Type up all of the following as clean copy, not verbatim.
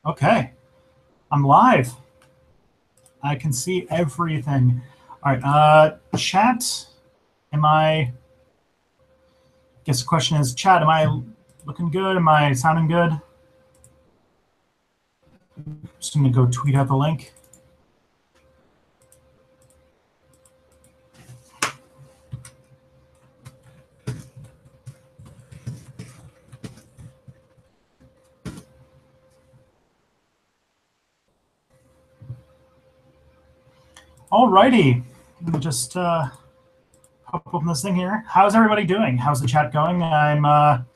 Okay, I'm live. I can see everything. All right, chat. Am I? Guess the question is, chat. Am I looking good? Am I sounding good? Just gonna go tweet out the link. Alrighty, let me just pop open this thing here. How's everybody doing? How's the chat going? I'm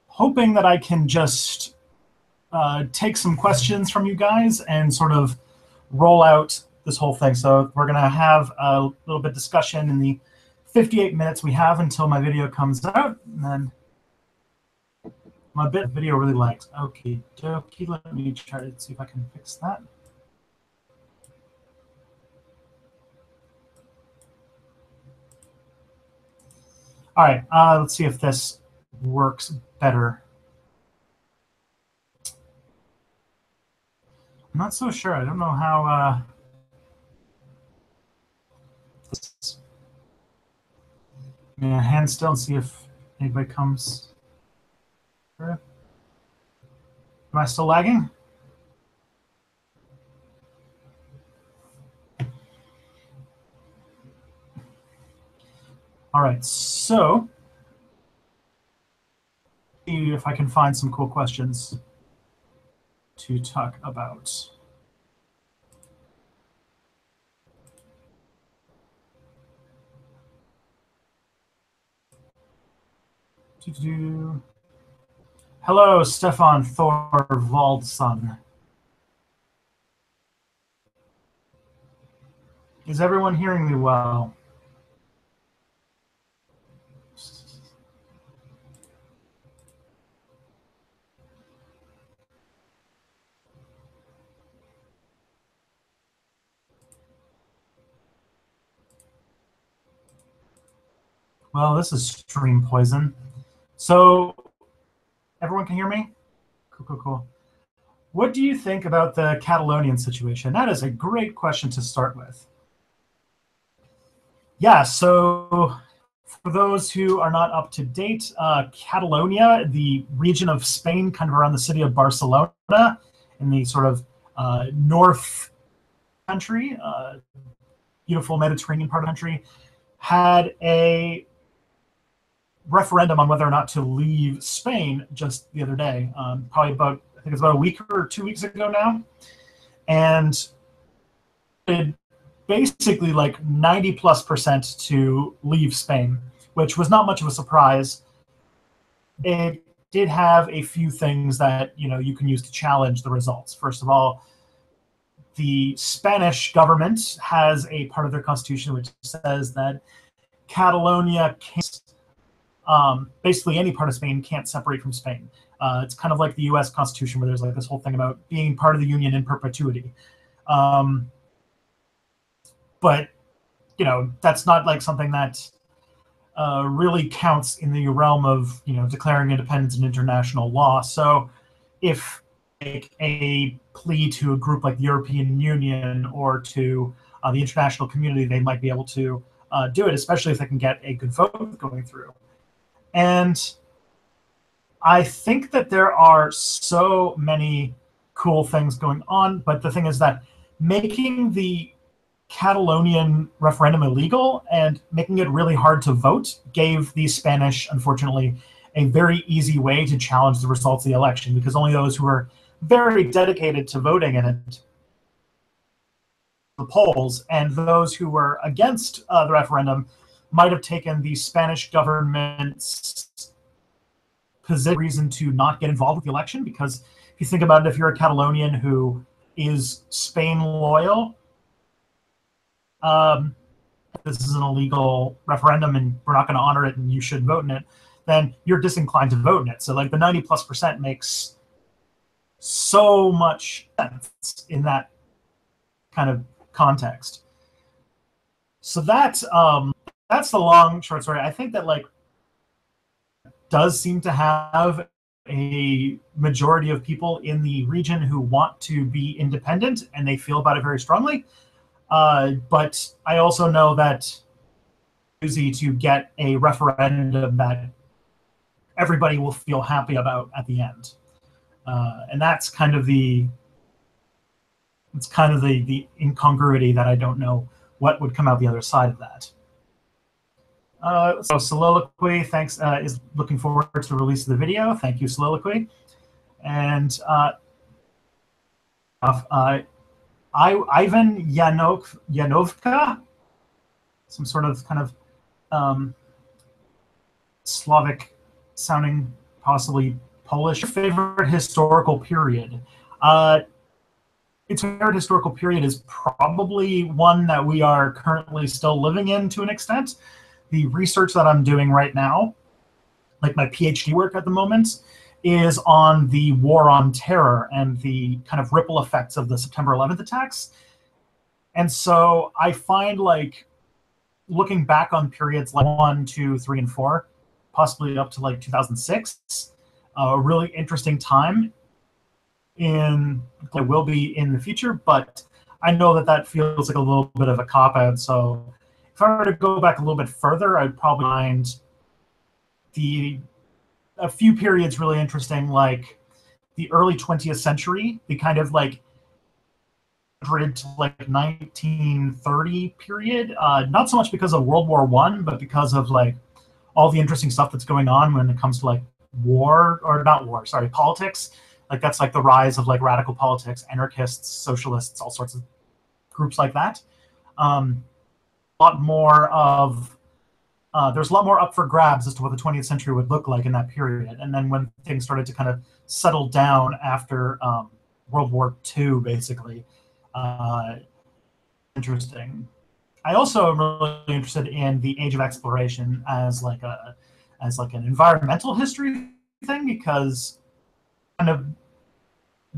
hoping that I can just take some questions from you guys and sort of roll out this whole thing. So we're gonna have a little bit of discussion in the 58 minutes we have until my video comes out, and then my video really lags. Okay, dokie, let me try to see if I can fix that. All right, let's see if this works better. I'm not so sure. I don't know how. I'm gonna hand still and see if anybody comes through. Am I still lagging? All right, so see if I can find some cool questions to talk about. Hello, Stefan Thorvaldsson. Is everyone hearing me well? Well, this is stream poison. So, everyone can hear me? Cool. What do you think about the Catalonian situation? That is a great question to start with. Yeah, so for those who are not up to date, Catalonia, the region of Spain, kind of around the city of Barcelona, in the sort of north country, beautiful Mediterranean part of the country, had a referendum on whether or not to leave Spain just the other day, probably about, I think it's about a week or 2 weeks ago now. And it basically like 90+% to leave Spain, which was not much of a surprise. It did have a few things that you can use to challenge the results. First of all, the Spanish government has a part of their constitution which says that Catalonia can't, basically any part of Spain can't separate from Spain. It's kind of like the U.S. Constitution, where there's like this whole thing about being part of the Union in perpetuity. But that's not like something that really counts in the realm of declaring independence in international law. So if like a plea to a group like the European Union or to the international community, they might be able to do it, especially if they can get a good vote going through. And I think that there are so many cool things going on, but the thing is that making the Catalonian referendum illegal and making it really hard to vote gave the Spanish, unfortunately, a very easy way to challenge the results of the election, because only those who are very dedicated to voting in it the polls, and those who were against the referendum might have taken the Spanish government's reason to not get involved with the election. Because if you think about it, if you're a Catalonian who is Spain loyal, this is an illegal referendum and we're not going to honor it and you should vote in it, then you're disinclined to vote in it. So like the 90+% makes so much sense in that kind of context. So that's the long short story. I think that like does seem to have a majority of people in the region who want to be independent, and they feel about it very strongly. But I also know that it's easy to get a referendum that everybody will feel happy about at the end. And that's kind of the incongruity that I don't know what would come out the other side of that. So Soliloquy, thanks, is looking forward to the release of the video. Thank you, Soliloquy. And Ivan Yanovka, some sort of kind of Slavic sounding, possibly Polish. Favorite historical period? Its favorite historical period is probably one that we are currently still living in to an extent. The research that I'm doing right now, like my PhD work at the moment, is on the war on terror and the kind of ripple effects of the September 11th attacks. And so I find, like, looking back on periods like 1, 2, 3, and 4, possibly up to like 2006, a really interesting time in it will be in the future, but I know that that feels like a little bit of a cop-out. So if I were to go back a little bit further, I'd probably find a few periods really interesting, like the early 20th century, the kind of like 100 to like 1930 period. Not so much because of World War I, but because of like all the interesting stuff that's going on when it comes to like politics. Like that's like the rise of like radical politics, anarchists, socialists, all sorts of groups like that. There's a lot more up for grabs as to what the 20th century would look like in that period. And then when things started to kind of settle down after World War II, basically, interesting. I also am really interested in the Age of Exploration as like an environmental history thing, because kind of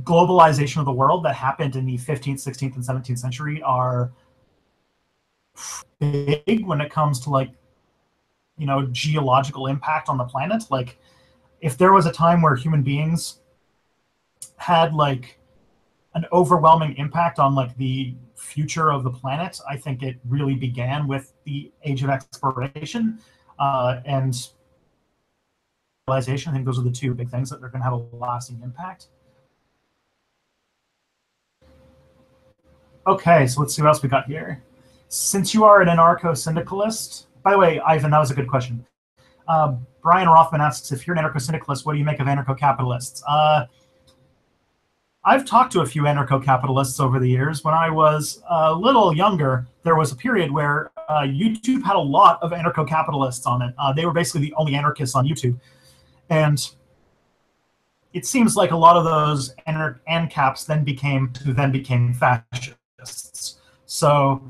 globalization of the world that happened in the 15th, 16th, and 17th century are big when it comes to like, you know, geological impact on the planet. Like if there was a time where human beings had like an overwhelming impact on like the future of the planet, I think it really began with the Age of Exploration and realization. I think those are the two big things that are going to have a lasting impact. Okay, so let's see what else we got here. Since you are an anarcho-syndicalist, by the way, Ivan, that was a good question. Brian Rothman asks, if you're an anarcho-syndicalist, what do you make of anarcho-capitalists? I've talked to a few anarcho-capitalists over the years. When I was a little younger, there was a period where YouTube had a lot of anarcho-capitalists on it. They were basically the only anarchists on YouTube. And it seems like a lot of those ANCAPs then became fascists. So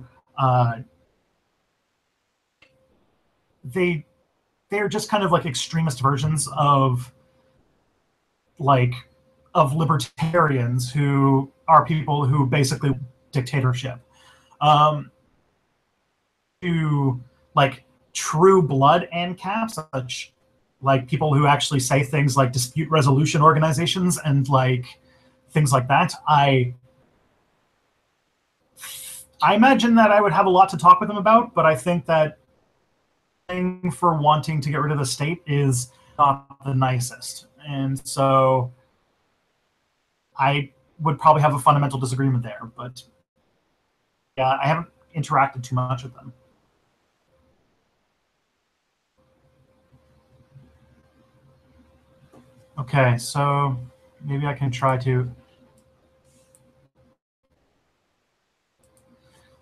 they're just kind of like extremist versions of libertarians who are people who basically dictatorship. To like true blood ANCAPs, such like people who actually say things like dispute resolution organizations and like things like that, I imagine that I would have a lot to talk with them about, but I think that thing for wanting to get rid of the state is not the nicest. And so I would probably have a fundamental disagreement there, but yeah, I haven't interacted too much with them. Okay, so maybe I can try to...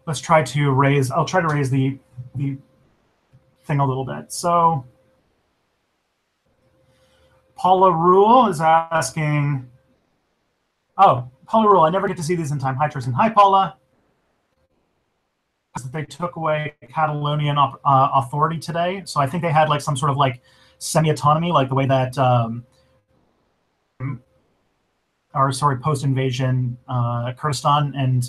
Let's try to raise... I'll try to raise the thing a little bit. So Paula Rule is asking... Oh, Paula Rule, I never get to see these in time. Hi, Tristan. Hi, Paula. They took away Catalonian authority today. So I think they had like some sort of like semi-autonomy, like the way that... post-invasion Kurdistan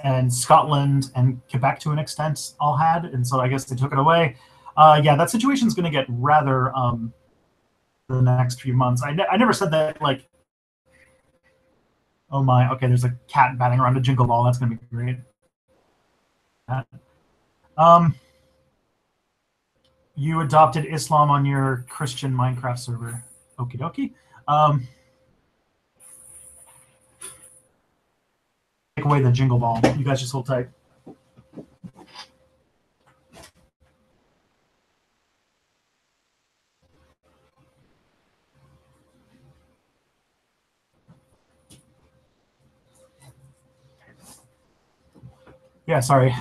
and Scotland and Quebec to an extent all had, and so I guess they took it away. Yeah, that situation is going to get rather the next few months. I never said that, like, oh my, okay, there's a cat batting around a jingle ball. That's going to be great. Um, you adopted Islam on your Christian Minecraft server. Okie dokie. Take away the jingle ball. You guys just hold tight. Yeah, sorry.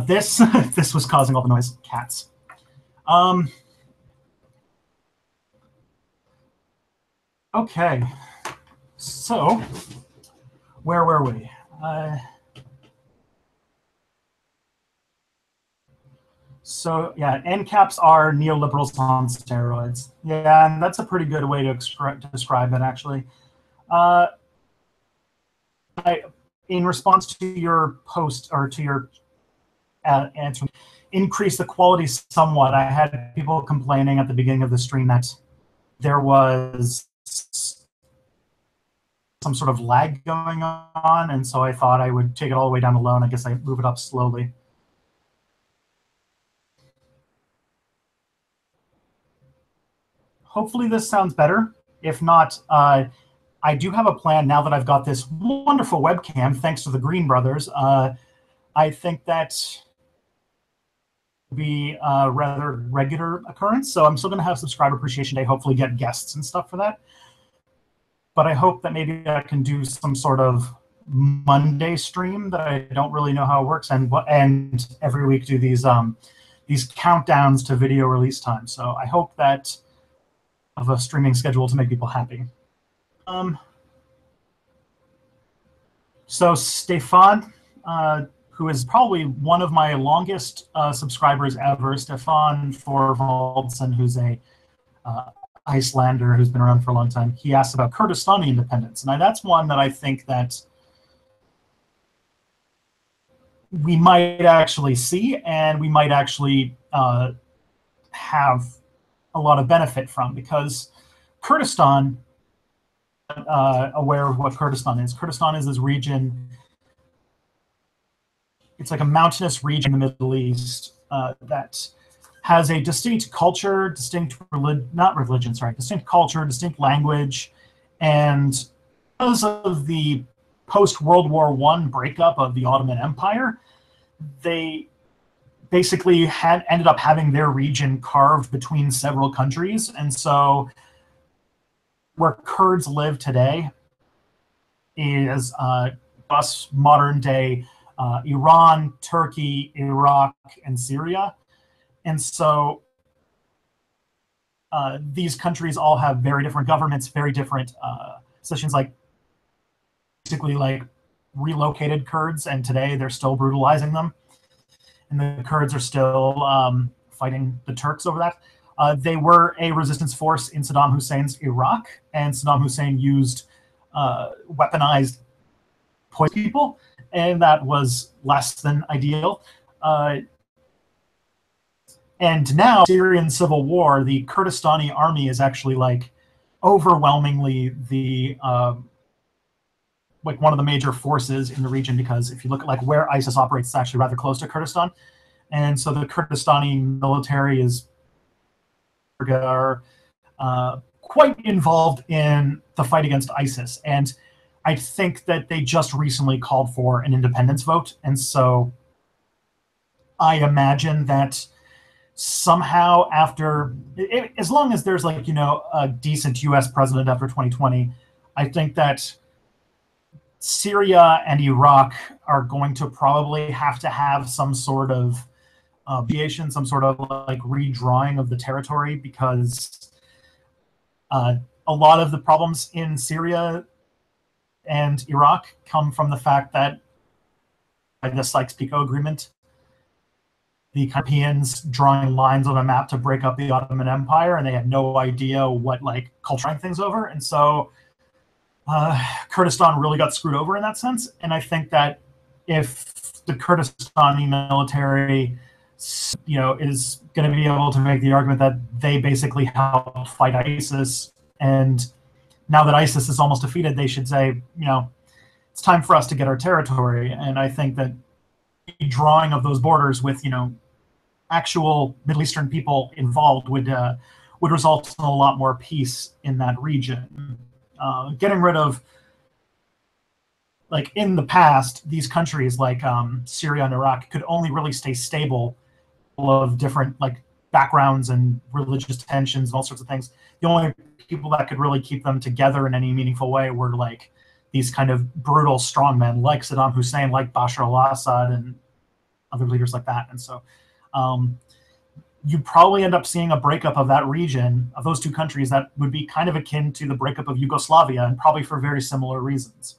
This this was causing all the noise. Cats. Okay. So, where were we? So yeah, NCAPs are neoliberals on steroids. Yeah, and that's a pretty good way to describe it, actually. In response to your post or to your answer, increase the quality somewhat. I had people complaining at the beginning of the stream that there was some sort of lag going on, and so I thought I would take it all the way down to low, and I guess I move it up slowly. Hopefully this sounds better. If not, I do have a plan now that I've got this wonderful webcam, thanks to the Green Brothers. I think that will be a rather regular occurrence. So I'm still going to have Subscriber Appreciation Day, hopefully get guests and stuff for that. But I hope that maybe I can do some sort of Monday stream that I don't really know how it works, and every week do these countdowns to video release time. So I hope that I have a streaming schedule to make people happy. So Stefan, who is probably one of my longest subscribers ever, Stefan Forvaldsen, who's a Icelander who's been around for a long time, he asked about Kurdistani independence. And that's one that I think that we might actually see, and we might actually have a lot of benefit from, because Kurdistan, aware of what Kurdistan is. Kurdistan is this region, it's like a mountainous region in the Middle East that has a distinct culture, distinct distinct culture, distinct language, and because of the post-World War I breakup of the Ottoman Empire, they basically ended up having their region carved between several countries, and so where Kurds live today is modern day Iran, Turkey, Iraq, and Syria. And so these countries all have very different governments, very different positions, like basically like relocated Kurds, and today they're still brutalizing them. And the Kurds are still fighting the Turks over that. They were a resistance force in Saddam Hussein's Iraq, and Saddam Hussein used weaponized poison people, and that was less than ideal. And now, Syrian civil war, the Kurdistani army is actually like overwhelmingly the like one of the major forces in the region, because if you look at like where ISIS operates, it's actually rather close to Kurdistan, and so the Kurdistani military are quite involved in the fight against ISIS, and I think that they just recently called for an independence vote, and so I imagine that somehow after, as long as there's like, you know, a decent U.S. president after 2020, I think that Syria and Iraq are going to probably have to have some sort of some sort of like redrawing of the territory, because a lot of the problems in Syria and Iraq come from the fact that by the Sykes-Picot Agreement, the Europeans drawing lines on a map to break up the Ottoman Empire, and they had no idea what like culturing things over, and so Kurdistan really got screwed over in that sense. And I think that if the Kurdistani military, you know, is going to be able to make the argument that they basically helped fight ISIS And now that ISIS is almost defeated, they should say, it's time for us to get our territory. And I think that the drawing of those borders with, actual Middle Eastern people involved would result in a lot more peace in that region. Getting rid of, like, in the past, these countries like Syria and Iraq could only really stay stable of different like backgrounds and religious tensions and all sorts of things. The only people that could really keep them together in any meaningful way were like these kind of brutal strongmen like Saddam Hussein, like Bashar al-Assad, and other leaders like that. And so you'd probably end up seeing a breakup of that region, of those two countries, that would be kind of akin to the breakup of Yugoslavia, and probably for very similar reasons.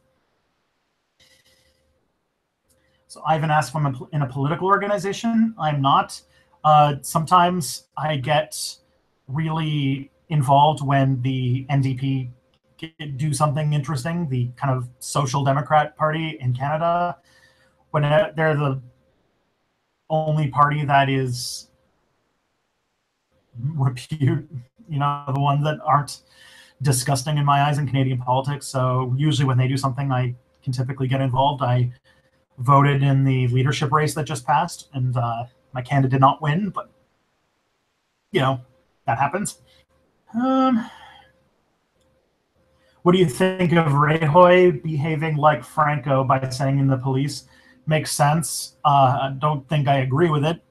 So Ivan asked if I'm in a political organization. I'm not. Sometimes I get really involved when the NDP do something interesting, the kind of Social Democrat Party in Canada, when they're the only party that is repute, the ones that aren't disgusting in my eyes in Canadian politics. So usually when they do something, I can typically get involved. I voted in the leadership race that just passed, and my candidate did not win, but that happens. What do you think of Rajoy behaving like Franco by sending in the police? Makes sense. I don't think I agree with it,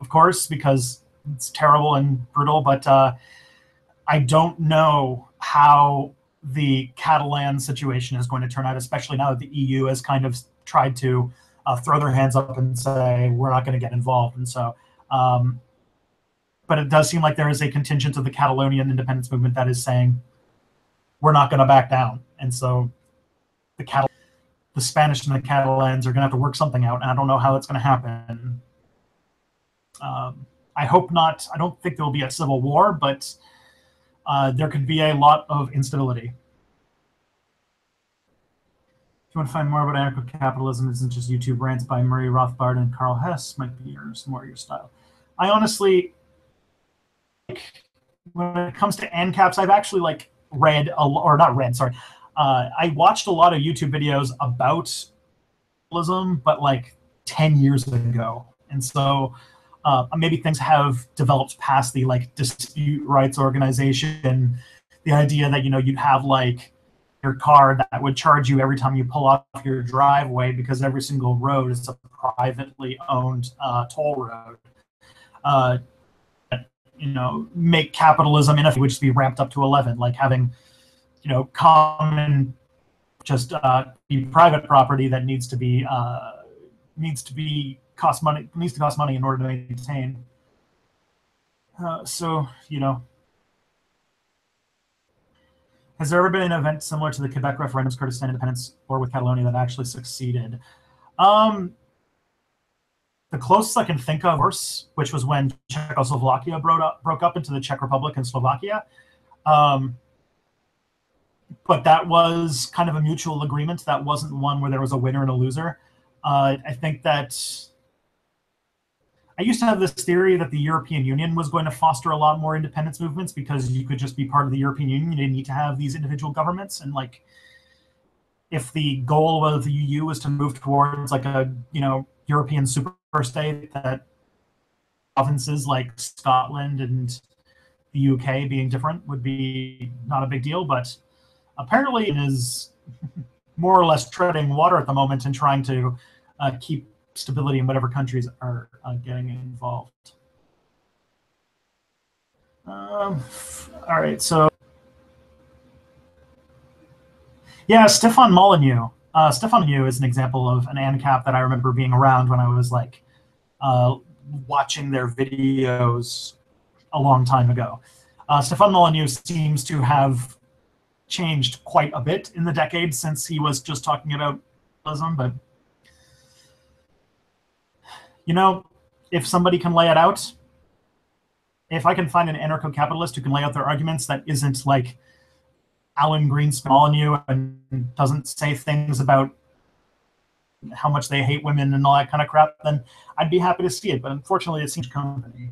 of course, because it's terrible and brutal, but I don't know how the Catalan situation is going to turn out, especially now that the EU has kind of tried to throw their hands up and say, we're not going to get involved. And so, but it does seem like there is a contingent of the Catalonian independence movement that is saying, we're not going to back down. And so the Spanish and the Catalans are going to have to work something out, and I don't know how it's going to happen. I hope not. I don't think there will be a civil war, but there could be a lot of instability. If you want to find more about anarcho-capitalism, isn't just YouTube rants by Murray Rothbard and Karl Hess might be more your style. I honestly, when it comes to ANCAPs, I've actually read I watched a lot of YouTube videos about capitalism, but 10 years ago, and so maybe things have developed past the dispute rights organization. The idea that you'd have your car that would charge you every time you pull off your driveway, because every single road is a privately owned toll road. Make capitalism in effect would just be ramped up to 11, like having common just be private property that needs to cost money in order to maintain. Has there ever been an event similar to the Quebec referendum's Kurdistan independence or with Catalonia that actually succeeded? The closest I can think of, which was when Czechoslovakia broke up into the Czech Republic and Slovakia. But that was kind of a mutual agreement. That wasn't one where there was a winner and a loser. I think that I used to have this theory that the European Union was going to foster a lot more independence movements because you could just be part of the European Union. You didn't need to have these individual governments. And if the goal of the EU was to move towards a European super state, that provinces like Scotland and the UK being different would be not a big deal. But apparently it is more or less treading water at the moment and trying to keep stability in whatever countries are getting involved. All right, so yeah, Stefan Molyneux. Stefan Molyneux is an example of an ANCAP that I remember being around when I was watching their videos a long time ago. Stefan Molyneux seems to have changed quite a bit in the decade since he was just talking about capitalism, but if somebody can lay it out, if I can find an anarcho-capitalist who can lay out their arguments that isn't like Alan Greenspan Molyneux and doesn't say things about how much they hate women and all that kind of crap, then I'd be happy to see it. But unfortunately, it seems company.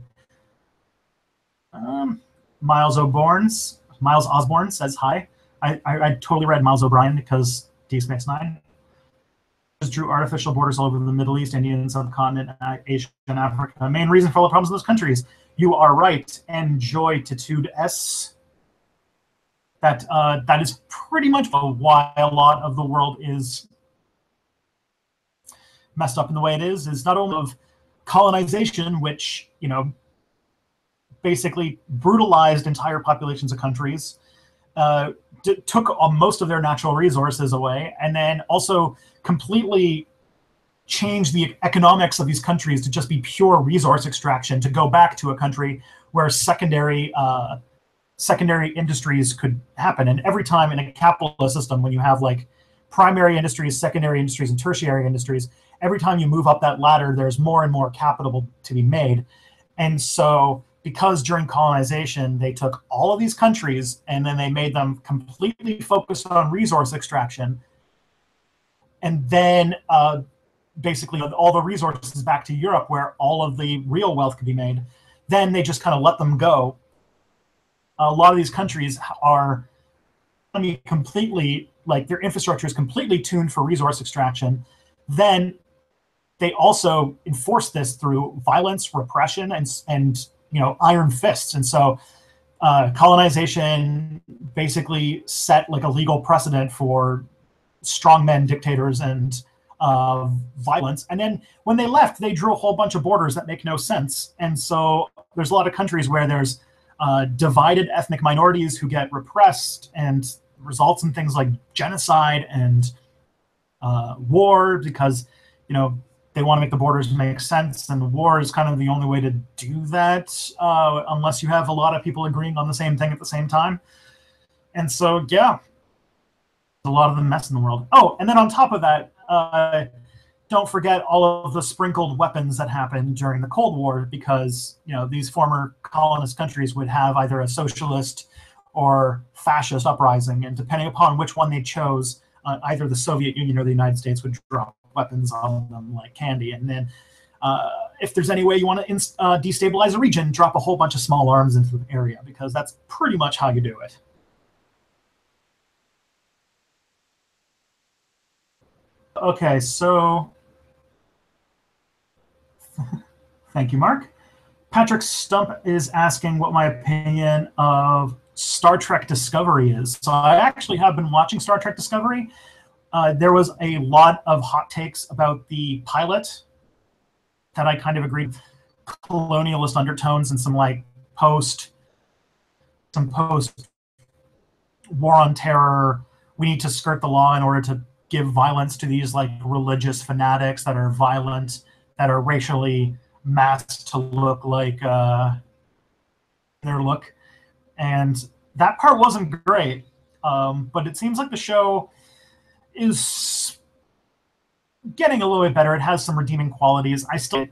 Miles O'Borns. Miles Osborne says hi. I totally read Miles O'Brien because Deep Space Nine drew artificial borders all over the Middle East, Indian subcontinent, Asia, and Africa. The main reason for all the problems in those countries. You are right. Enjoytitude S. That is pretty much why a lot of the world is messed up in the way it is not only of colonization, which, you know, basically brutalized entire populations of countries, took most of their natural resources away, and then also completely changed the economics of these countries to just be pure resource extraction, to go back to a country where secondary industries could happen. And every time in a capitalist system, when you have like primary industries, secondary industries, and tertiary industries, every time you move up that ladder, there's more and more capital to be made. And so because during colonization, they took all of these countries and then they made them completely focused on resource extraction, and then basically all the resources back to Europe where all of the real wealth could be made, then they just kind of let them go. A lot of these countries are, I mean, completely, like, their infrastructure is completely tuned for resource extraction. Then they also enforce this through violence, repression, and you know, iron fists. And so colonization basically set like a legal precedent for strongmen dictators and violence. And then when they left, they drew a whole bunch of borders that make no sense. And so there's a lot of countries where there's divided ethnic minorities who get repressed, and results in things like genocide and war, because, you know, they want to make the borders make sense, and war is kind of the only way to do that, unless you have a lot of people agreeing on the same thing at the same time. And so, yeah, a lot of the mess in the world. Oh, and then on top of that, don't forget all of the sprinkled weapons that happened during the Cold War, because, you know, these former colonist countries would have either a socialist or fascist uprising, and depending upon which one they chose, either the Soviet Union or the United States would drop weapons on them like candy. And then if there's any way you want to destabilize a region, drop a whole bunch of small arms into the area, because that's pretty much how you do it. Okay, so thank you, Mark. Patrick Stump is asking what my opinion of Star Trek Discovery is. So I actually have been watching Star Trek Discovery. There was a lot of hot takes about the pilot that I kind of agreed with, colonialist undertones and some post war on terror. We need to skirt the law in order to give violence to these like religious fanatics that are violent, that are racially masked to look like their look. And that part wasn't great, but it seems like the show is getting a little bit better. It has some redeeming qualities. I still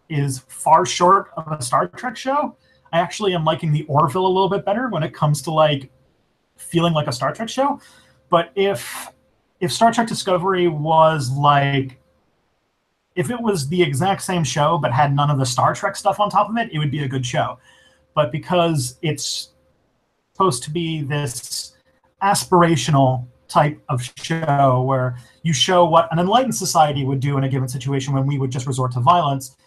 is far short of a Star Trek show. I actually am liking the Orville a little bit better when it comes to like feeling like a Star Trek show. But if Star Trek Discovery was like, if it was the exact same show but had none of the Star Trek stuff on top of it, it would be a good show. But because it's supposed to be this aspirational type of show where you show what an enlightened society would do in a given situation when we would just resort to violence,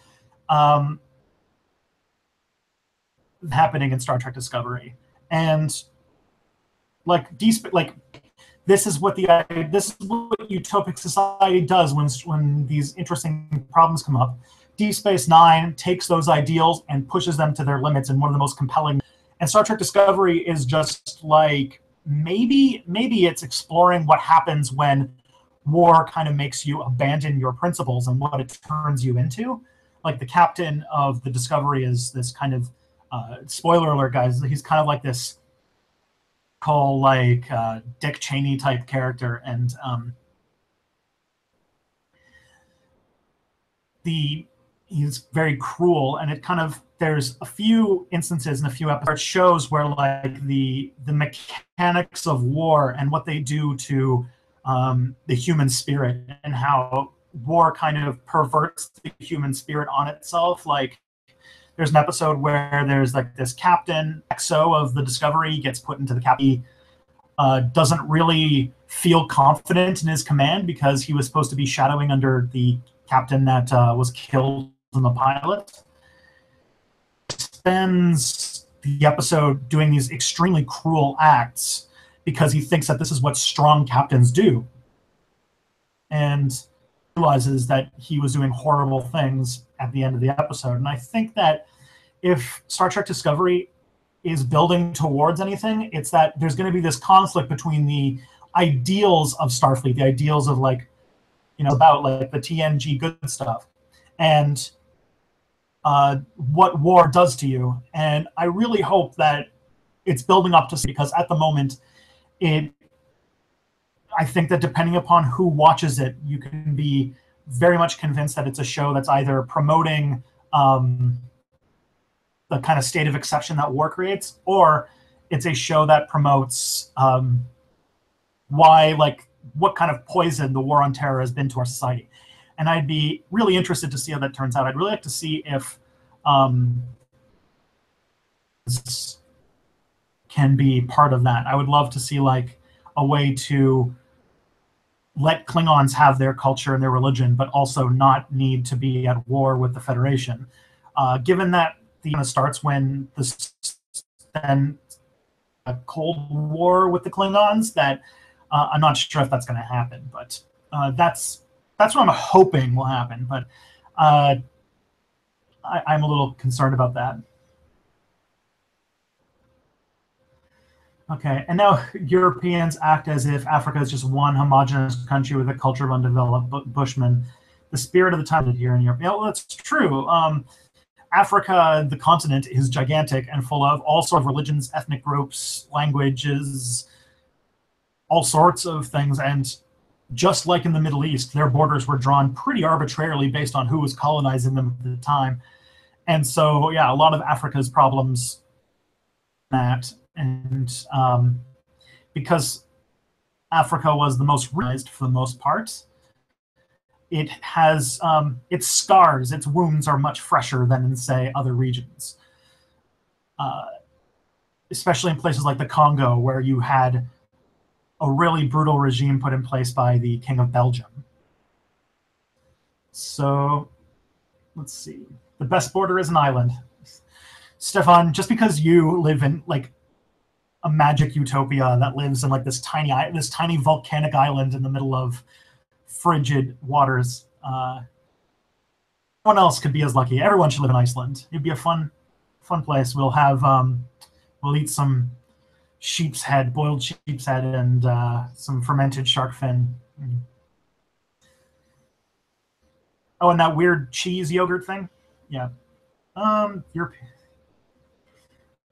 happening in Star Trek Discovery. And this is what utopic society does when these interesting problems come up. Deep Space Nine takes those ideals and pushes them to their limits in one of the most compelling. And Star Trek Discovery is just like, maybe it's exploring what happens when war kind of makes you abandon your principles and what it turns you into. Like the captain of the Discovery is this kind of spoiler alert, guys. He's kind of like this Dick Cheney type character, and he's very cruel, and it kind of, there's a few instances in a few episodes shows where like the mechanics of war and what they do to the human spirit, and how war kind of perverts the human spirit on itself. Like there's an episode where there's like this captain XO of the Discovery gets put into the captain. Doesn't really feel confident in his command because he was supposed to be shadowing under the captain that was killed in the pilot. Spends the episode doing these extremely cruel acts because he thinks that this is what strong captains do, and realizes that he was doing horrible things at the end of the episode. And I think that if Star Trek Discovery is building towards anything, it's that there's going to be this conflict between the ideals of Starfleet, the ideals of like, about like the TNG good stuff, and what war does to you. And I really hope that it's building up to, because at the moment, I think that depending upon who watches it, you can be very much convinced that it's a show that's either promoting the kind of state of exception that war creates, or it's a show that promotes what kind of poison the war on terror has been to our society. And I'd be really interested to see how that turns out. I'd really like to see if this can be part of that. I would love to see like a way to let Klingons have their culture and their religion, but also not need to be at war with the Federation. Given that the starts when then a Cold War with the Klingons, that I'm not sure if that's going to happen, but that's what I'm hoping will happen. But I'm a little concerned about that. Okay, and now Europeans act as if Africa is just one homogenous country with a culture of undeveloped Bushmen. The spirit of the time here in Europe. Yeah, well, that's true. Africa, the continent, is gigantic and full of all sorts of religions, ethnic groups, languages, all sorts of things. And just like in the Middle East, their borders were drawn pretty arbitrarily based on who was colonizing them at the time. And so, yeah, a lot of Africa's problems that. And because Africa was the most realized for the most part, it has its scars, its wounds are much fresher than in, say, other regions. Especially in places like the Congo, where you had a really brutal regime put in place by the King of Belgium. So, let's see. The best border is an island. Stefan, just because you live in, like, a magic utopia that lives in like this tiny volcanic island in the middle of frigid waters. No one else could be as lucky. Everyone should live in Iceland. It'd be a fun place. We'll have we'll eat some boiled sheep's head, and some fermented shark fin. Oh, and that weird cheese yogurt thing. Yeah. European.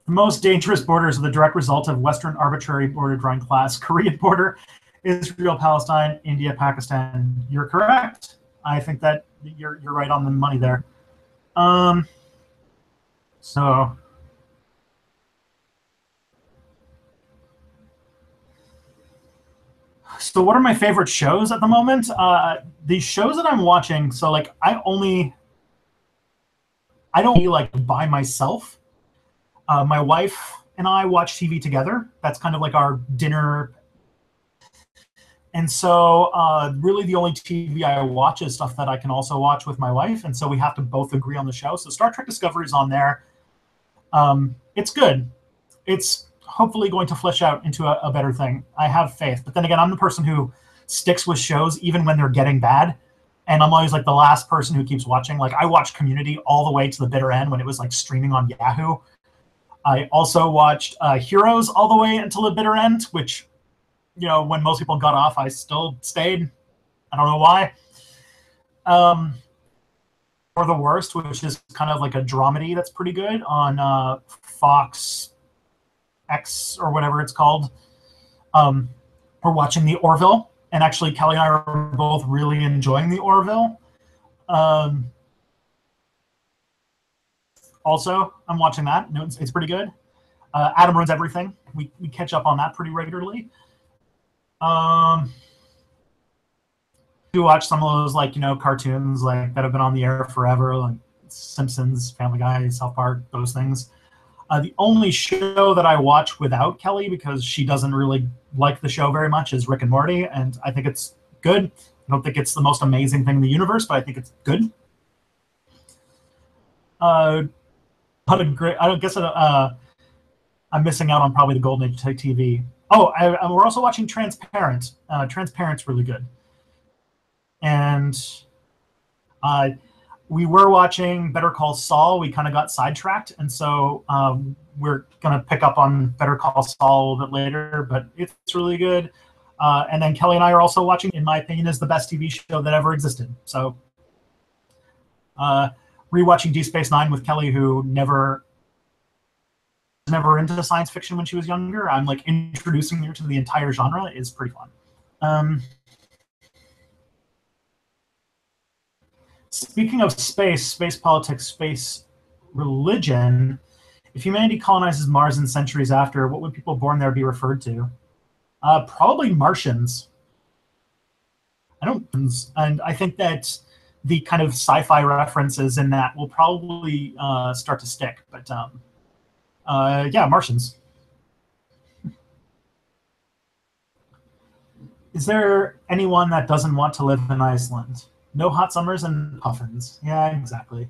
The most dangerous borders are the direct result of Western arbitrary border drawing class. Korean border, Israel, Palestine, India, Pakistan. You're correct. I think that you're right on the money there. So what are my favorite shows at the moment? The shows that I'm watching, so like I don't be like by myself. My wife and I watch TV together. That's kind of like our dinner. And so really the only TV I watch is stuff that I can also watch with my wife. And so we have to both agree on the show. So Star Trek Discovery is on there. It's good. It's hopefully going to flesh out into a better thing. I have faith. But then again, I'm the person who sticks with shows even when they're getting bad. And I'm always like the last person who keeps watching. Like I watched Community all the way to the bitter end when it was like streaming on Yahoo. I also watched Heroes all the way until the bitter end, which, when most people got off, I still stayed. I don't know why. Or The Worst, which is kind of like a dramedy that's pretty good on Fox X or whatever it's called. We're watching The Orville, and actually Kelly and I are both really enjoying The Orville. Also, I'm watching that. It's pretty good. Adam Ruins Everything. We catch up on that pretty regularly. We watch some of those cartoons that have been on the air forever, like Simpsons, Family Guy, South Park, those things. The only show that I watch without Kelly, because she doesn't really like the show very much, is Rick and Morty, and I think it's good. I don't think it's the most amazing thing in the universe, but I think it's good. What a great! I don't guess I'm missing out on probably the golden age of TV. Oh, we're also watching Transparent. Transparent's really good, and we were watching Better Call Saul. We kind of got sidetracked, and so we're going to pick up on Better Call Saul a little bit later, but it's really good. And then Kelly and I are also watching, in my opinion, is the best TV show that ever existed. So rewatching Deep Space Nine with Kelly, who never into science fiction when she was younger. I'm like introducing her to the entire genre is pretty fun. Speaking of space politics, space religion, if humanity colonizes Mars in centuries after, what would people born there be referred to? Probably Martians. And I think that the kind of sci-fi references in that will probably start to stick. But yeah, Martians. Is there anyone that doesn't want to live in Iceland? No hot summers and puffins. Yeah, exactly.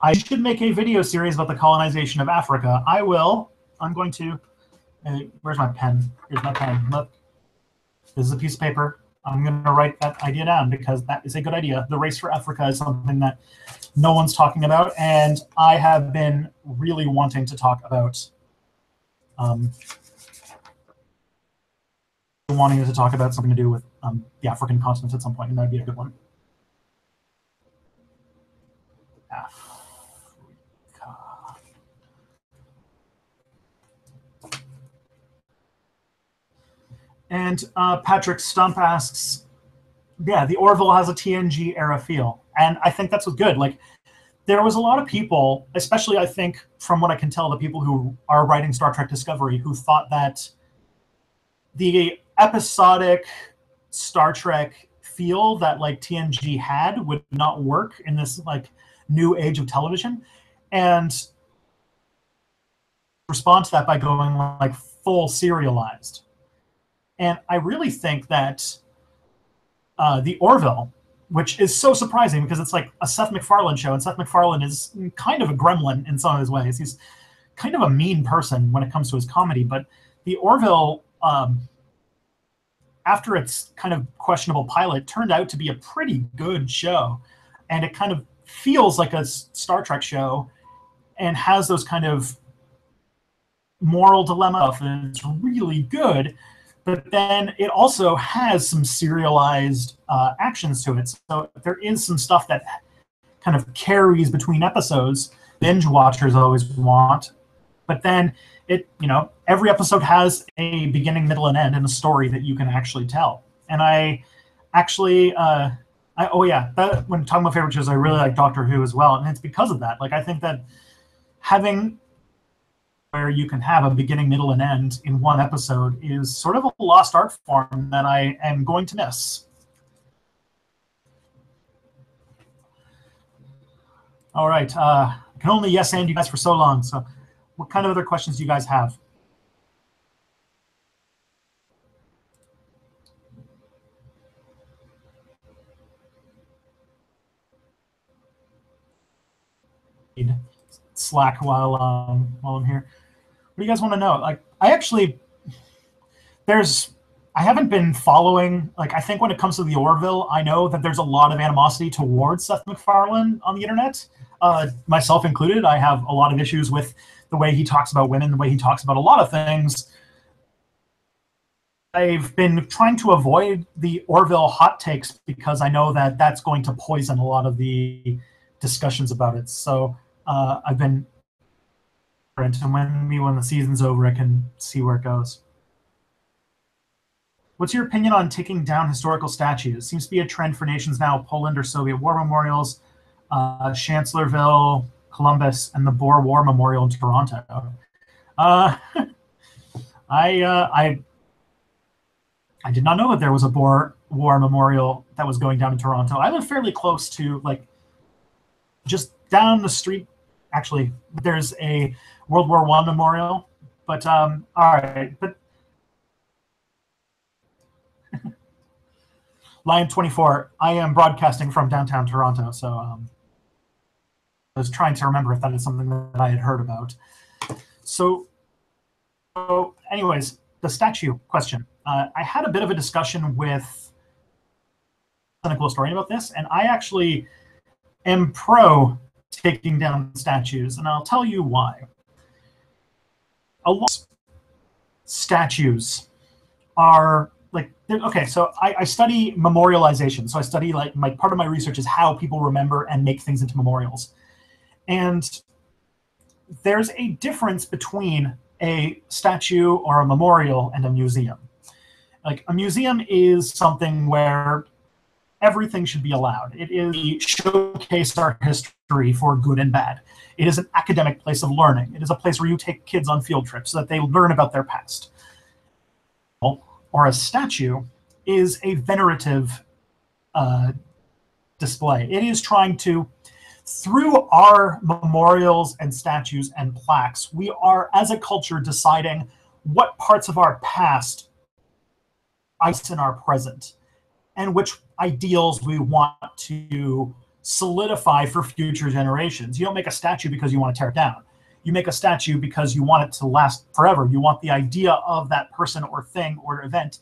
I should make a video series about the colonization of Africa. I will. I'm going to. Where's my pen? Here's my pen. Look. This is a piece of paper. I'm going to write that idea down because that is a good idea. The race for Africa is something that no one's talking about, and I have been really wanting to talk about. Wanting to talk about something to do with the African continent at some point, and that'd be a good one. Africa. And Patrick Stump asks, yeah, the Orville has a TNG era feel, and I think that's what's good. Like, there was a lot of people, especially I think from what I can tell, the people who are writing Star Trek Discovery, who thought that the episodic Star Trek feel that like TNG had would not work in this like new age of television, and respond to that by going like full serialized. And I really think that the Orville, which is so surprising because it's like a Seth MacFarlane show, and Seth MacFarlane is kind of a gremlin in some of his ways. He's kind of a mean person when it comes to his comedy, but the Orville, after its kind of questionable pilot, turned out to be a pretty good show. And it kind of feels like a Star Trek show and has those kind of moral dilemma, and it's really good. But then it also has some serialized actions to it. So there is some stuff that kind of carries between episodes, binge watchers always want. But then it, every episode has a beginning, middle, and end, and a story that you can actually tell. And I actually, when talking about favorite shows, I really like Doctor Who as well, and it's because of that. Like, I think that having where you can have a beginning, middle, and end in one episode is sort of a lost art form that I am going to miss. All right, I can only yes and you guys for so long. So, what kind of other questions do you guys have? Slack while I'm here. What do you guys want to know? Like, I haven't been following. Like, I think when it comes to the Orville, I know that there's a lot of animosity towards Seth MacFarlane on the internet, myself included. I have a lot of issues with the way he talks about women, the way he talks about a lot of things. I've been trying to avoid the Orville hot takes because I know that that's going to poison a lot of the discussions about it. So I've been, and when the season's over, I can see where it goes. What's your opinion on taking down historical statues? Seems to be a trend for nations now: Poland or Soviet war memorials, Chancellorsville, Columbus, and the Boer War Memorial in Toronto. I did not know that there was a Boer War Memorial that was going down in Toronto. I live fairly close to like just down the street, actually, there's a World War I memorial. But all right, but Lion 24. I am broadcasting from downtown Toronto, so I was trying to remember if that is something that I had heard about. So anyways, the statue question. I had a bit of a discussion with a cynical historian about this, and I actually am pro taking down statues, and I'll tell you why. A lot of statues are like, okay, so I study memorialization. So I study, like, part of my research is how people remember and make things into memorials. And there's a difference between a statue or a memorial and a museum. Like, a museum is something where everything should be allowed. It is to showcase our history for good and bad. It is an academic place of learning. It is a place where you take kids on field trips so that they learn about their past. Or a statue is a venerative display. It is trying to, through our memorials and statues and plaques, we are, as a culture, deciding what parts of our past ice in our present, and which ideals we want to solidify for future generations. You don't make a statue because you want to tear it down. You make a statue because you want it to last forever. You want the idea of that person or thing or event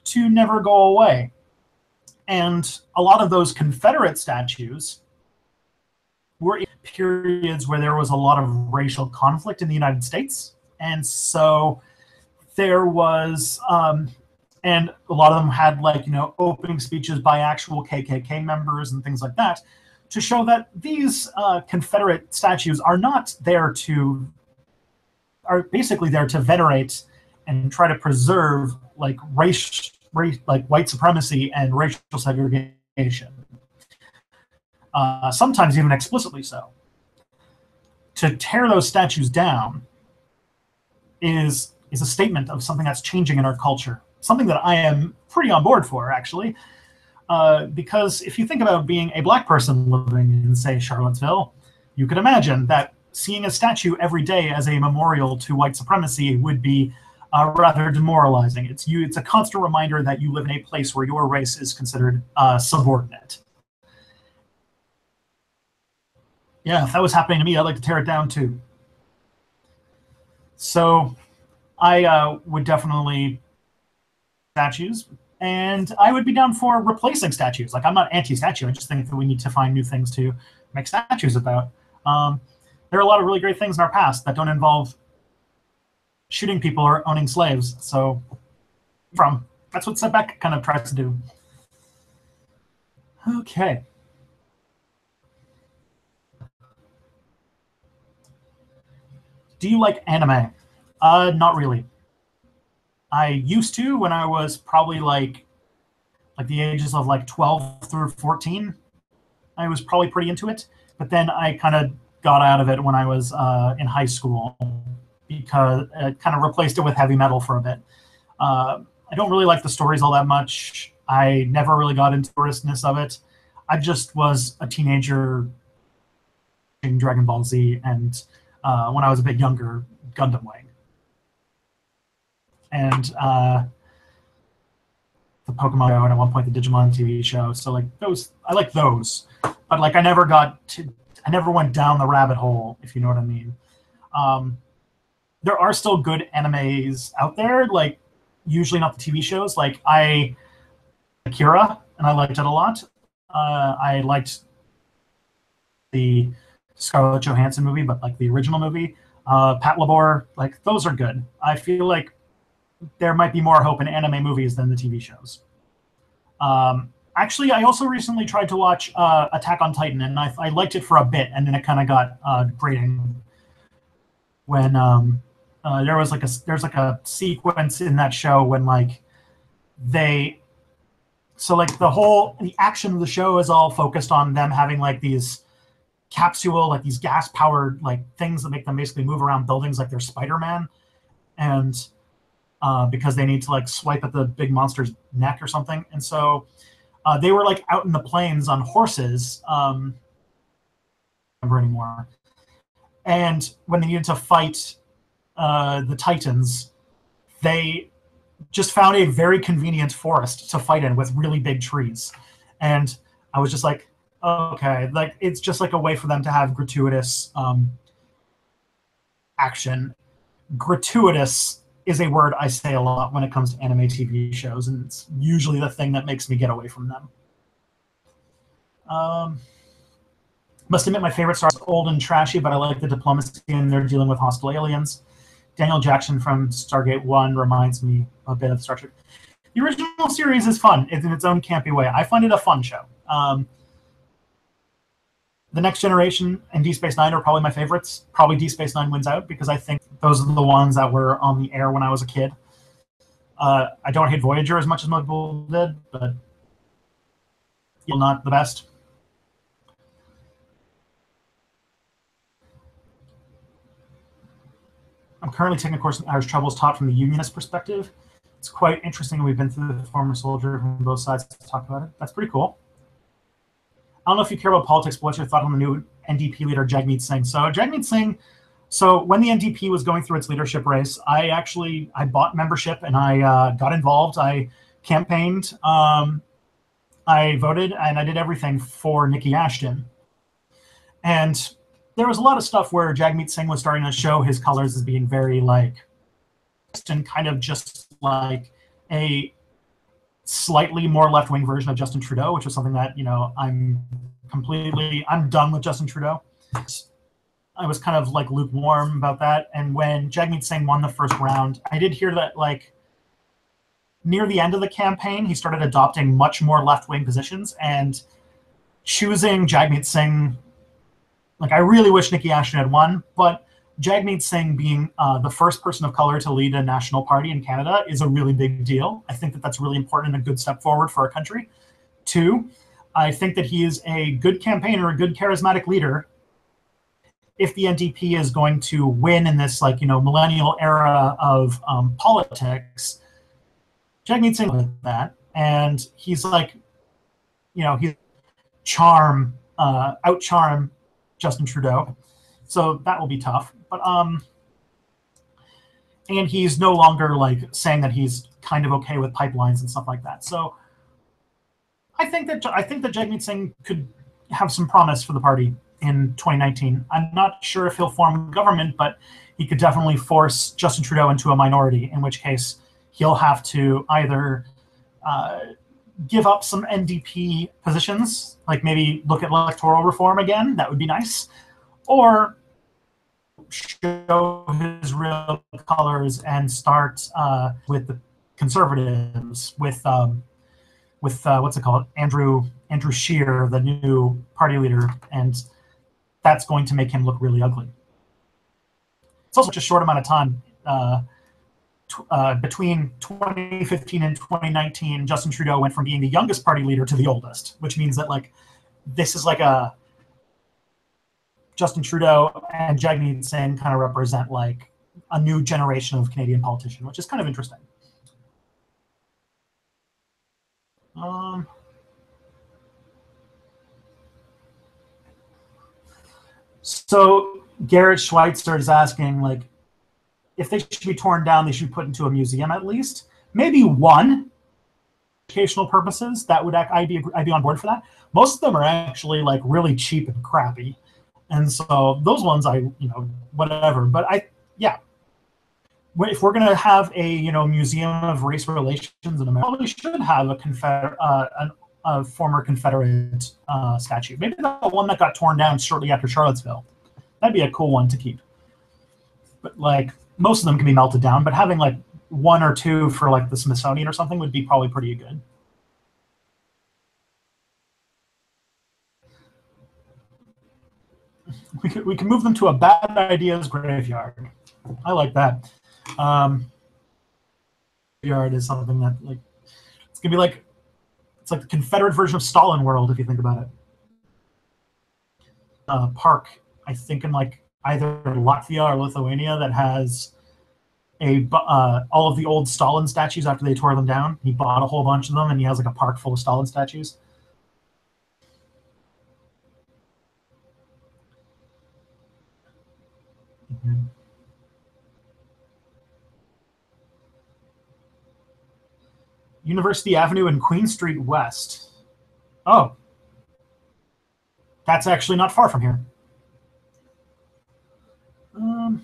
to never go away. And a lot of those Confederate statues were in periods where there was a lot of racial conflict in the United States. And so there was, and a lot of them had, like, opening speeches by actual KKK members and things like that, to show that these Confederate statues are not there to, are basically there to venerate and try to preserve, like, race, like white supremacy and racial segregation. Sometimes even explicitly so. To tear those statues down is a statement of something that's changing in our culture. Something that I am pretty on board for, actually. Because if you think about being a black person living in, say, Charlottesville, you could imagine that seeing a statue every day as a memorial to white supremacy would be rather demoralizing. It's a constant reminder that you live in a place where your race is considered subordinate. Yeah, if that was happening to me, I'd like to tear it down too. So I would definitely statues, and I would be down for replacing statues. Like, I'm not anti-statue. I just think that we need to find new things to make statues about. There are a lot of really great things in our past that don't involve shooting people or owning slaves. So that's what Setback kind of tries to do. Okay. Do you like anime? Not really. I used to when I was probably like the ages of like 12 through 14. I was probably pretty into it, but then I kind of got out of it when I was in high school because it kind of replaced it with heavy metal for a bit. I don't really like the stories all that much. I never really got into the seriousness of it. I just was a teenager watching Dragon Ball Z, and when I was a bit younger, Gundam Wing. And the Pokemon show, and at one point the Digimon TV show. So like those, I like those, but like I never went down the rabbit hole, if you know what I mean. There are still good animes out there, like usually not the TV shows. Like Akira, and I liked it a lot. I liked the Scarlett Johansson movie, but like the original movie. Pat Labor, like those are good. I feel like there might be more hope in anime movies than the TV shows. Actually, I also recently tried to watch Attack on Titan, and I liked it for a bit, and then it kind of got grating when there's like a sequence in that show when like the action of the show is all focused on them having like these these gas powered like things that make them basically move around buildings like they're Spider-Man, and because they need to like swipe at the big monster's neck or something. And so they were like out in the plains on horses, remember anymore. And when they needed to fight the Titans, they just found a very convenient forest to fight in with really big trees. And I was just like, okay, like it's just like a way for them to have gratuitous action. Gratuitous is a word I say a lot when it comes to anime TV shows, and it's usually the thing that makes me get away from them. Must admit, my favorite star is old and trashy, but I like the diplomacy and they're dealing with hostile aliens. Daniel Jackson from Stargate 1 reminds me a bit of Star Trek. The original series is fun in its own campy way. I find it a fun show. The Next Generation and Deep Space Nine are probably my favorites. Probably Deep Space Nine wins out because I think those are the ones that were on the air when I was a kid. I don't hate Voyager as much as most people did, but still not the best. I'm currently taking a course in Irish Troubles taught from the unionist perspective. It's quite interesting. We've been through the former soldier from both sides to talk about it. That's pretty cool. I don't know if you care about politics, but what's your thought on the new NDP leader, Jagmeet Singh? So Jagmeet Singh, so when the NDP was going through its leadership race, I bought membership and I got involved. I campaigned, I voted, and I did everything for Nikki Ashton. And there was a lot of stuff where Jagmeet Singh was starting to show his colors as being very like, and kind of just like a slightly more left-wing version of Justin Trudeau, which was something that, you know, I'm done with Justin Trudeau. I was kind of like lukewarm about that. And when Jagmeet Singh won the first round, I did hear that like near the end of the campaign, he started adopting much more left-wing positions and choosing Jagmeet Singh. Like, I really wish Nikki Ashton had won, but Jagmeet Singh being the first person of color to lead a national party in Canada is a really big deal. I think that that's really important and a good step forward for our country. Two, I think that he is a good campaigner, a good charismatic leader. If the NDP is going to win in this, like, you know, millennial era of politics, Jagmeet Singh with that, and he's like, you know, he's out-charm Justin Trudeau. So that will be tough. But and he's no longer like saying that he's kind of okay with pipelines and stuff like that. So I think that Jagmeet Singh could have some promise for the party in 2019. I'm not sure if he'll form government, but he could definitely force Justin Trudeau into a minority, in which case he'll have to either give up some NDP positions, like maybe look at electoral reform again. That would be nice. Or show his real colors and start with the Conservatives, with what's it called, Andrew Scheer, the new party leader, and that's going to make him look really ugly. It's also such a short amount of time between 2015 and 2019. Justin Trudeau went from being the youngest party leader to the oldest, which means that like this is like a Justin Trudeau and Jagmeet Singh kind of represent like a new generation of Canadian politician, which is kind of interesting. So Garrett Schweitzer is asking, like, if they should be torn down, they should be put into a museum at least. Maybe one, educational purposes. That would I'd be on board for that. Most of them are actually like really cheap and crappy. And so those ones, whatever. But if we're going to have a museum of race relations in America, we should have a former Confederate statue. Maybe the one that got torn down shortly after Charlottesville. That'd be a cool one to keep. But like most of them can be melted down. But having like one or two for like the Smithsonian or something would be probably pretty good. We can move them to a bad ideas graveyard. I like that. Graveyard is something that like it's gonna be like it's like the Confederate version of Stalin world if you think about it. Park, I think in like either Latvia or Lithuania that has all of the old Stalin statues after they tore them down. He bought a whole bunch of them, and he has like a park full of Stalin statues. University Avenue and Queen Street West. Oh, that's actually not far from here. Um,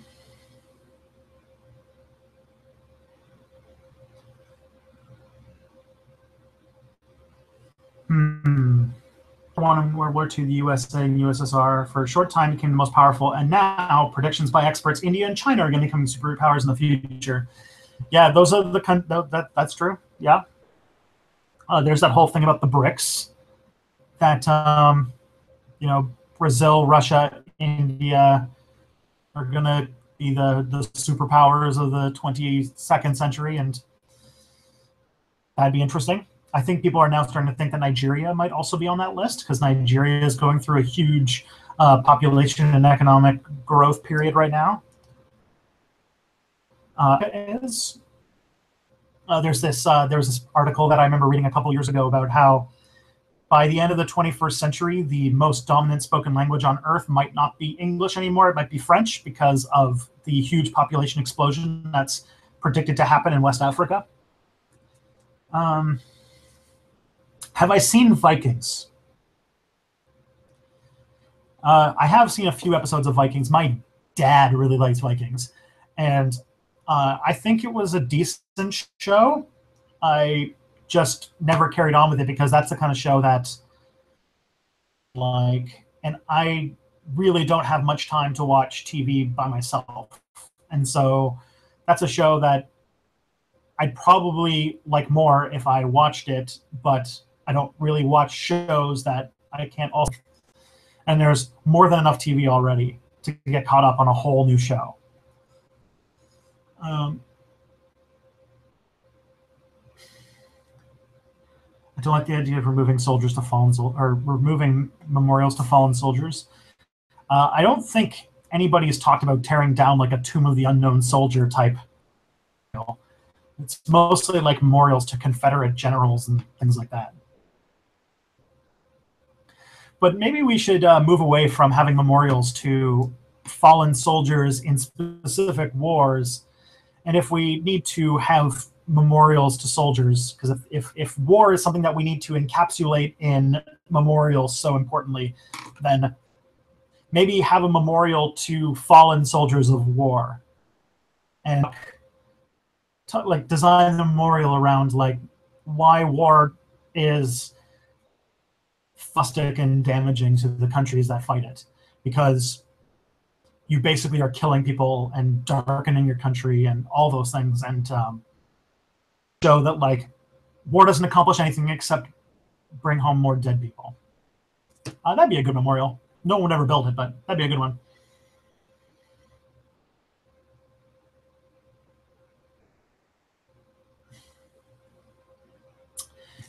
hmm. Won in World War II, the USA and USSR for a short time became the most powerful, and now predictions by experts, India and China are going to become superpowers in the future. Yeah, those are that's true. Yeah, there's that whole thing about the BRICS that you know, Brazil, Russia, India are going to be the superpowers of the 22nd century, and that'd be interesting. I think people are now starting to think that Nigeria might also be on that list because Nigeria is going through a huge population and economic growth period right now. Is there was this article that I remember reading a couple years ago about how by the end of the 21st century, the most dominant spoken language on Earth might not be English anymore. It might be French because of the huge population explosion that's predicted to happen in West Africa. Have I seen Vikings? I have seen a few episodes of Vikings. My dad really likes Vikings, and I think it was a decent show. I just never carried on with it because that's the kind of show that, like, and I really don't have much time to watch TV by myself, and so that's a show that I'd probably like more if I watched it, but I don't really watch shows that I can't also. And there's more than enough TV already to get caught up on a whole new show. I don't like the idea of removing soldiers to fallen or removing memorials to fallen soldiers. I don't think anybody has talked about tearing down like a Tomb of the Unknown Soldier type. You know, it's mostly like memorials to Confederate generals and things like that. But maybe we should move away from having memorials to fallen soldiers in specific wars. And if we need to have memorials to soldiers, because if war is something that we need to encapsulate in memorials so importantly, then maybe have a memorial to fallen soldiers of war. And like design a memorial around like why war is caustic and damaging to the countries that fight it, because you basically are killing people and darkening your country and all those things, and show that like war doesn't accomplish anything except bring home more dead people. That'd be a good memorial. No one would ever build it, but that'd be a good one.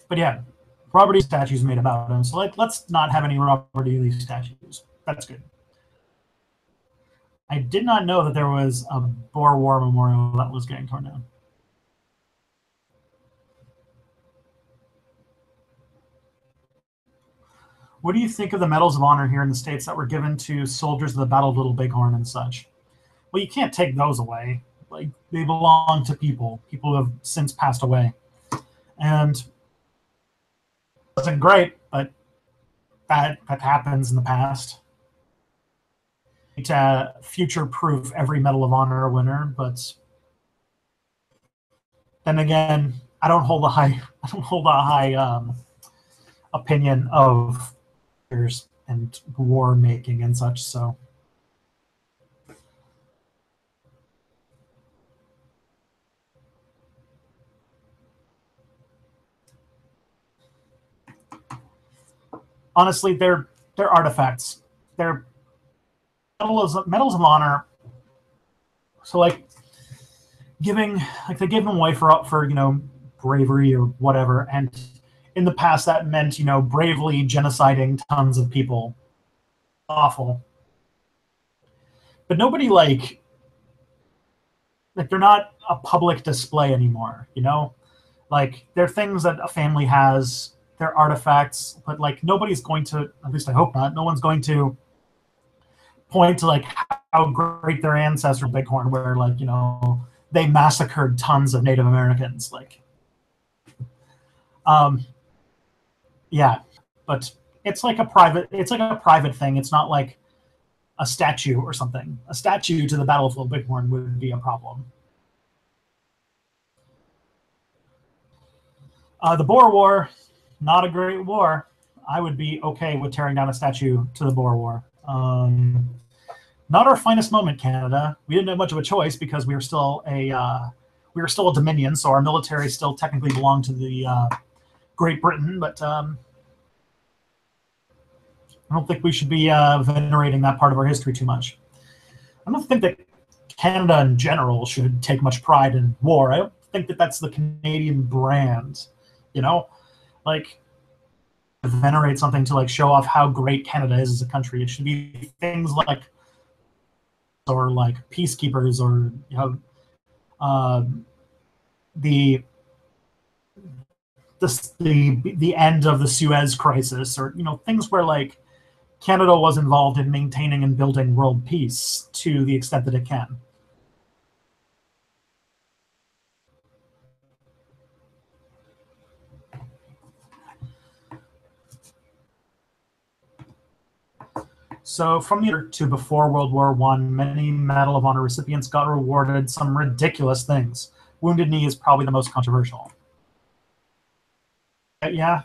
But yeah, Robert E. statues made about him. So like, let's not have any Robert E. Lee statues. That's good. I did not know that there was a Boer War memorial that was getting torn down. What do you think of the medals of honor here in the States that were given to soldiers of the Battle of Little Bighorn and such? Well, you can't take those away. Like, they belong to people who have since passed away. And it wasn't great, but that happens in the past. To future-proof every Medal of Honor winner, but then again, I don't hold a high opinion of and war making and such. So honestly, they're artifacts. They're medals of honor. So like they give them away for bravery or whatever, and in the past that meant bravely genociding tons of people. Awful. But nobody like they're not a public display anymore. Like they're things that a family has. They're artifacts, but like nobody's going to. At least I hope not. No one's going to point to like how great their ancestors Bighorn, where like they massacred tons of Native Americans. Like, yeah, but it's like a private thing. It's not like a statue or something. A statue to the battlefield of Bighorn would be a problem. The Boer War, not a great war. I would be okay with tearing down a statue to the Boer War. Not our finest moment, Canada. We didn't have much of a choice because we were still a dominion, so our military still technically belonged to the Great Britain. But I don't think we should be venerating that part of our history too much. I don't think that Canada in general should take much pride in war. I don't think that that's the Canadian brand. Like venerate something to like show off how great Canada is as a country. It should be things like or like peacekeepers or the end of the Suez crisis or things where like Canada was involved in maintaining and building world peace to the extent that it can. So from the year to before World War I, many Medal of Honor recipients got rewarded some ridiculous things. Wounded Knee is probably the most controversial. Yeah.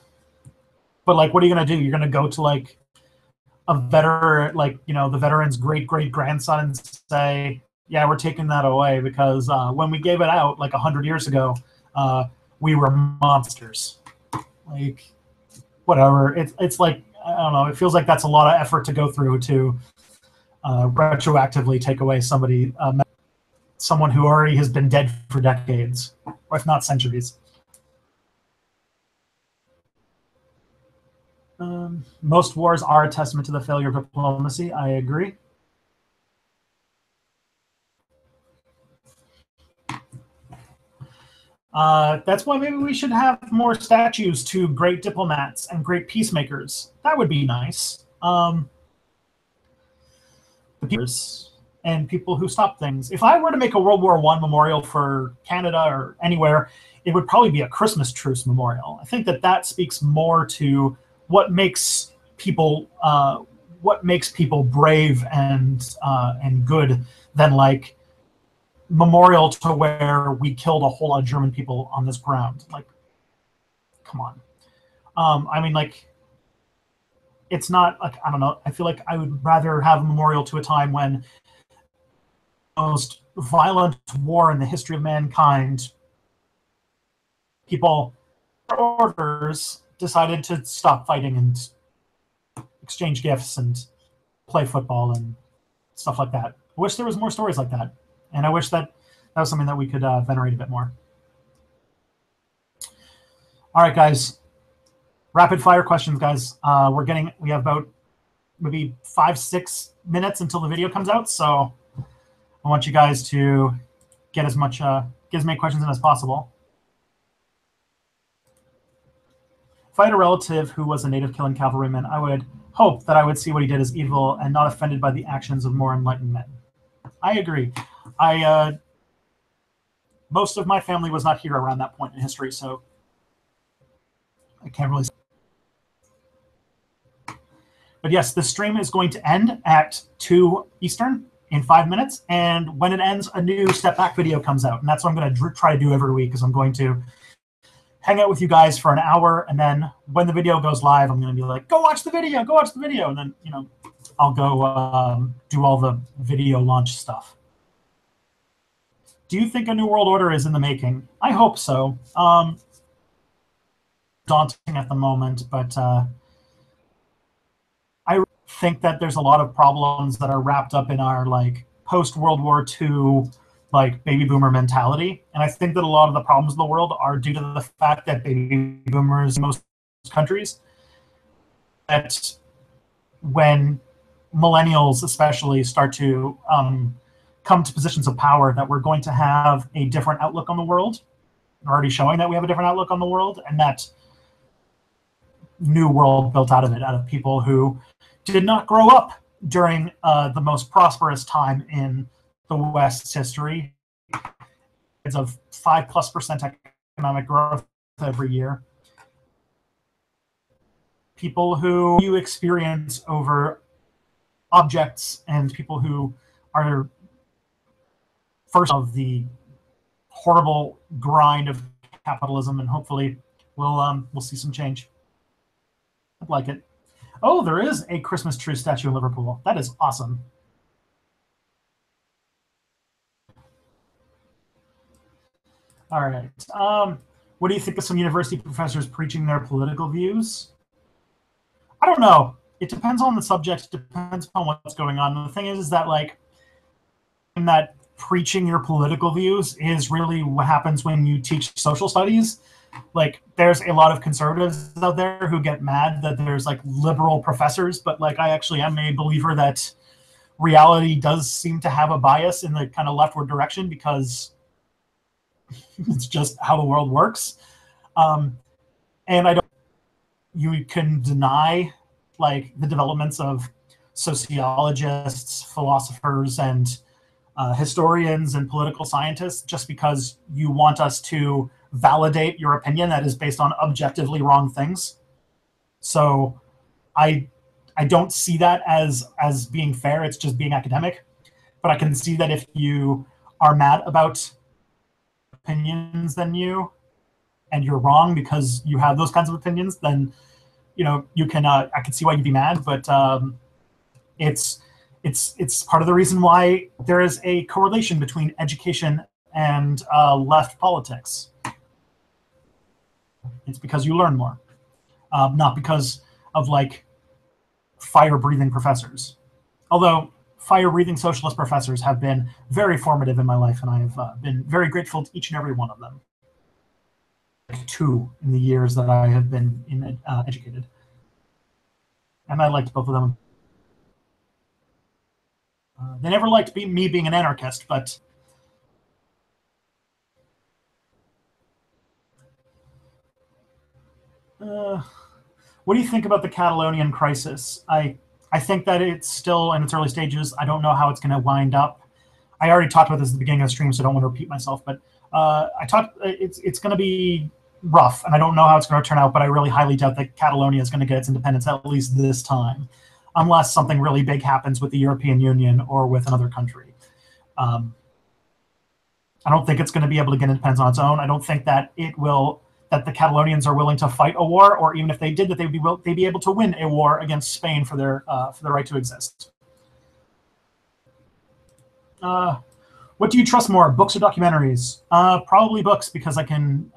But like, what are you going to do? You're going to go to like a veteran, like, the veteran's great-great-grandson and say, yeah, we're taking that away because when we gave it out like 100 years ago, we were monsters. Like, whatever. It's like, I don't know. It feels like that's a lot of effort to go through to retroactively take away someone who already has been dead for decades, or if not centuries. Most wars are a testament to the failure of diplomacy. I agree. That's why maybe we should have more statues to great diplomats and great peacemakers. That would be nice. The peers and people who stop things. If I were to make a World War I memorial for Canada or anywhere, it would probably be a Christmas truce memorial. I think that speaks more to what makes people brave and good than like memorial to where we killed a whole lot of German people on this ground. Like, come on. I mean, like, it's not like, I don't know. I feel like I would rather have a memorial to a time when the most violent war in the history of mankind, people, orders, decided to stop fighting and exchange gifts and play football and stuff like that. I wish there was more stories like that. And I wish that was something that we could venerate a bit more. All right, guys. Rapid fire questions, guys. We have about maybe 5-6 minutes until the video comes out. So I want you guys to get as many questions in as possible. If I had a relative who was a native killing cavalryman, I would hope that I would see what he did as evil and not offended by the actions of more enlightened men. I agree. Most of my family was not here around that point in history, so I can't really say. But yes, the stream is going to end at 2 Eastern in 5 minutes, and when it ends, a new Step Back video comes out, and that's what I'm going to try to do every week, is I'm going to hang out with you guys for an hour, and then when the video goes live, I'm going to be like, go watch the video, and then, I'll go do all the video launch stuff. Do you think a new world order is in the making? I hope so. Daunting at the moment, but I think that there's a lot of problems that are wrapped up in our like post-World War II like baby boomer mentality. And I think that a lot of the problems in the world are due to the fact that baby boomers in most countries, that when millennials especially start to come to positions of power, that we're going to have a different outlook on the world. We're already showing that we have a different outlook on the world, and that new world built out of people who did not grow up during the most prosperous time in the West's history. It's of 5+% economic growth every year. People who you experience over objects and people who are first of the horrible grind of capitalism, and hopefully we'll see some change. I'd like it. Oh, there is a Christmas tree statue in Liverpool. That is awesome. All right. What do you think of some university professors preaching their political views? I don't know. It depends on the subject. It depends on what's going on. The thing is that, like, in that preaching your political views is really what happens when you teach social studies. Like, there's a lot of conservatives out there who get mad that there's like liberal professors, but like I actually am a believer that reality does seem to have a bias in the kind of leftward direction because it's just how the world works. And I don't, you can deny like the developments of sociologists, philosophers, and historians and political scientists just because you want us to validate your opinion that is based on objectively wrong things. So I don't see that as being fair. It's just being academic. But I can see that if you are mad about opinions than you and you're wrong because you have those kinds of opinions, then you can I can see why you'd be mad, but it's part of the reason why there is a correlation between education and left politics. It's because you learn more, not because of like fire-breathing professors. Although fire-breathing socialist professors have been very formative in my life, and I have been very grateful to each and every one of them. 2 in the years that I have been educated, and I liked both of them. They never liked me being an anarchist, but what do you think about the Catalonian crisis? I think that it's still in its early stages. I don't know how it's going to wind up. I already talked about this at the beginning of the stream, so I don't want to repeat myself. But it's going to be rough, and I don't know how it's going to turn out. But I really highly doubt that Catalonia is going to get its independence at least this time, unless something really big happens with the European Union or with another country. I don't think it's going to be able to get independence on its own. I don't think that that the Catalonians are willing to fight a war, or even if they did, that they'd be able to win a war against Spain for their right to exist. What do you trust more, books or documentaries? Probably books, because I can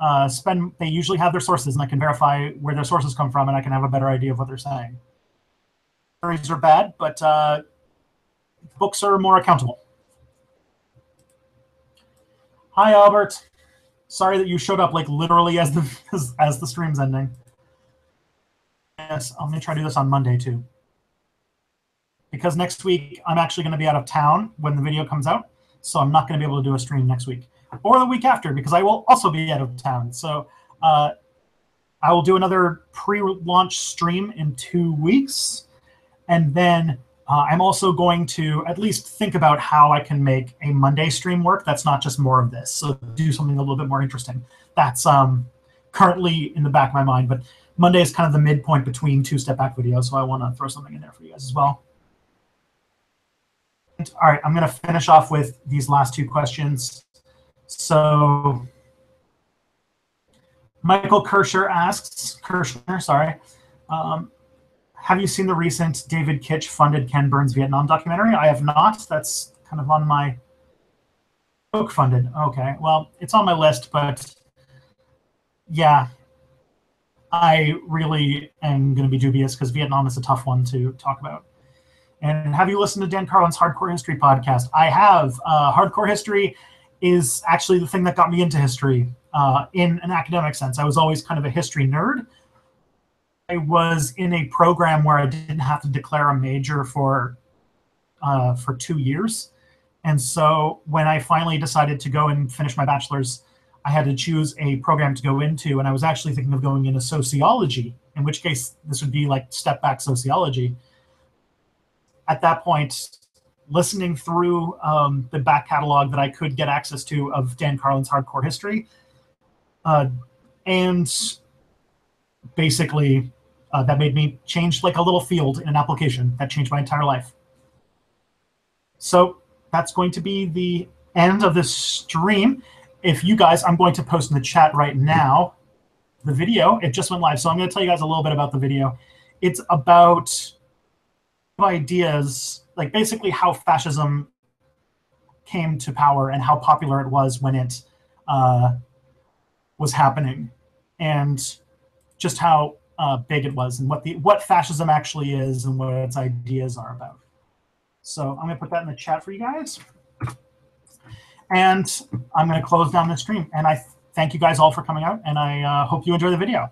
they usually have their sources, and I can verify where their sources come from, and I can have a better idea of what they're saying. Documentaries are bad, but books are more accountable. Hi, Albert. Sorry that you showed up like literally as the stream's ending. Yes, I'm gonna try to do this on Monday too, because next week I'm actually going to be out of town when the video comes out, so I'm not going to be able to do a stream next week or the week after because I will also be out of town. So I will do another pre-launch stream in 2 weeks, and then I'm also going to at least think about how I can make a Monday stream work that's not just more of this. So do something a little bit more interesting. That's currently in the back of my mind, but Monday is kind of the midpoint between 2 step back videos, so I want to throw something in there for you guys as well. All right, I'm going to finish off with these last 2 questions. So Michael Kirschner asks, have you seen the recent David Kitch funded Ken Burns Vietnam documentary? I have not. That's kind of on my book funded. Okay, well, it's on my list, but yeah, I really am going to be dubious because Vietnam is a tough one to talk about. And have you listened to Dan Carlin's Hardcore History podcast? I have. Hardcore History is actually the thing that got me into history in an academic sense. I was always kind of a history nerd. I was in a program where I didn't have to declare a major for 2 years. And so when I finally decided to go and finish my bachelor's, I had to choose a program to go into, and I was actually thinking of going into sociology, in which case this would be like step back sociology. at that point, listening through the back catalog that I could get access to of Dan Carlin's hardcore history, and basically that made me change like a little field in an application that changed my entire life. So that's going to be the end of this stream. If you guys, I'm going to post in the chat right now the video. It just went live, so I'm going to tell you guys a little bit about the video. It's about ideas, like basically how fascism came to power and how popular it was when it was happening, and just how big it was, and what fascism actually is and what its ideas are about. So I'm going to put that in the chat for you guys. And I'm going to close down the stream. And I thank you guys all for coming out, and I hope you enjoy the video.